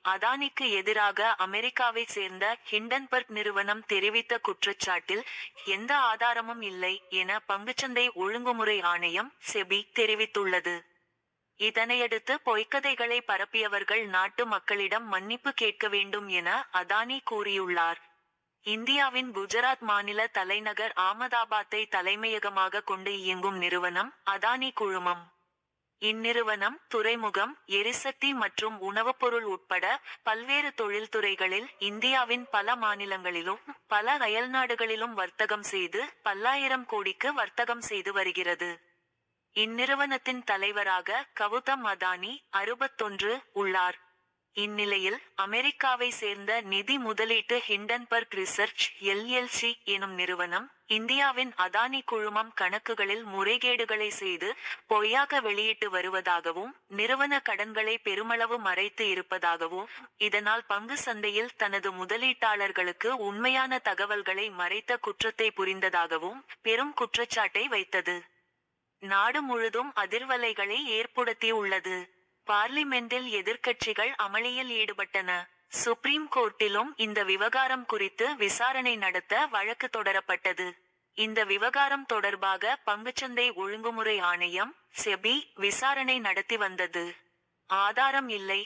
அதானிக்கு எதிராக அமெரிக்காவை சேர்ந்த ஹிண்டன்பர்க் நிறுவனம் தெரிவித்த குற்றச்சாட்டில் எந்த ஆதாரமும் இல்லை என பங்குச்சந்தை ஒழுங்குமுறை ஆணையம் செபி தெரிவித்துள்ளது. இதனையடுத்து பொய்க்கதைகளை பரப்பியவர்கள் நாட்டு மக்களிடம் மன்னிப்பு கேட்க வேண்டும் என அதானி கூறியுள்ளார். இந்தியாவின் குஜராத் மாநில தலைநகர் ஆமதாபாத்தை தலைமையகமாக கொண்டு இயங்கும் நிறுவனம் அதானி குழுமம். இந்நிறுவனம் துறைமுகம், எரிசக்தி மற்றும் உணவுப்பொருள் உட்பட பல்வேறு தொழில்துறைகளில் இந்தியாவின் பல மாநிலங்களிலும் பல அயல்நாடுகளிலும் வர்த்தகம் செய்து பல்லாயிரம் கோடிக்கு வர்த்தகம் செய்து வருகிறது. இந்நிறுவனத்தின் தலைவராக கவுதம் அதானி 61 உள்ளார். இந்நிலையில் அமெரிக்காவை சேர்ந்த நிதி முதலீட்டு ஹிண்டன்பர்க் ரிசர்ச் எல்எல்சி எனும் நிறுவனம் இந்தியாவின் அதானி குழுமம் கணக்குகளில் முறைகேடுகளை செய்து பொய்யாக வெளியிட்டு வருவதாகவும் நிறுவன கடன்களை பெருமளவு மறைத்து இருப்பதாகவும் இதனால் பங்கு சந்தையில் தனது முதலீட்டாளர்களுக்கு உண்மையான தகவல்களை மறைத்த குற்றத்தை புரிந்ததாகவும் பெரும் குற்றச்சாட்டை வைத்தது. நாடு முழுதும் அதிர்வலைகளை ஏற்படுத்தியுள்ளது. பார்லிமெண்டில் எதிர்க்கட்சிகள் அமளியில் ஈடுபட்டன. சுப்ரீம் கோர்ட்டிலும் இந்த விவகாரம் குறித்து விசாரணை நடத்த வழக்கு தொடரப்பட்டது. இந்த விவகாரம் தொடர்பாக பங்குச்சந்தை ஒழுங்குமுறை ஆணையம் செபி விசாரணை நடத்தி வந்தது. ஆதாரம் இல்லை.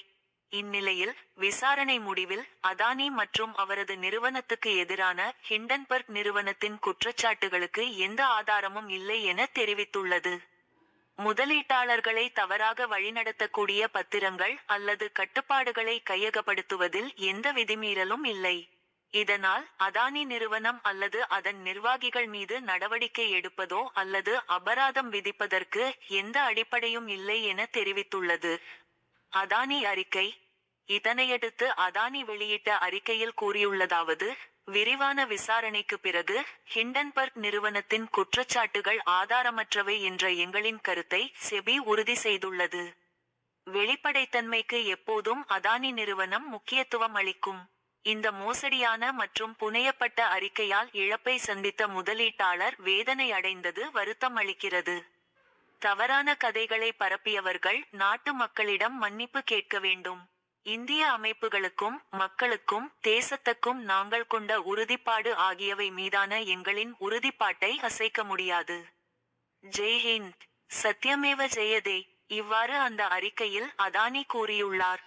இந்நிலையில் விசாரணை முடிவில் அதானி மற்றும் அவரது நிறுவனத்துக்கு எதிரான ஹிண்டன்பர்க் நிறுவனத்தின் குற்றச்சாட்டுகளுக்கு எந்த ஆதாரமும் இல்லை என தெரிவித்துள்ளது. முதலீட்டாளர்களை தவறாக வழிநடத்தக்கூடிய பத்திரங்கள் அல்லது கட்டுப்பாடுகளை கையகப்படுத்துவதில் எந்த விதிமீறலும் இல்லை. இதனால் அதானி நிறுவனம் அல்லது அதன் நிர்வாகிகள் மீது நடவடிக்கை எடுப்பதோ அல்லது அபராதம் விதிப்பதற்கு எந்த அடிப்படையும் இல்லை என தெரிவித்துள்ளது. அதானி அறிக்கை. இதனையடுத்து அதானி வெளியிட்ட அறிக்கையில் கூறியுள்ளதாவது: விரிவான விசாரணைக்கு பிறகு ஹிண்டன்பர்க் நிறுவனத்தின் குற்றச்சாட்டுகள் ஆதாரமற்றவை என்ற எங்களின் கருத்தை செபி உறுதி செய்துள்ளது. வெளிப்படைத்தன்மைக்கு எப்போதும் அதானி நிறுவனம் முக்கியத்துவம் அளிக்கும். இந்த மோசடியான மற்றும் புனையப்பட்ட அறிக்கையால் இழப்பை சந்தித்த முதலீட்டாளர் வேதனை அடைந்தது வருத்தம் அளிக்கிறது. தவறான கதைகளை பரப்பியவர்கள் நாட்டு மக்களிடம் மன்னிப்பு கேட்க வேண்டும். இந்திய அமைப்புகளுக்கும் மக்களுக்கும் தேசத்துக்கும் நாங்கள் கொண்ட உறுதிப்பாடு ஆகியவை மீதான எங்களின் உறுதிப்பாட்டை அசைக்க முடியாது. ஜெய் ஹிந்த், சத்யமேவ ஜெயதே. இவ்வாறு அந்த அறிக்கையில் அதானி கூறியுள்ளார்.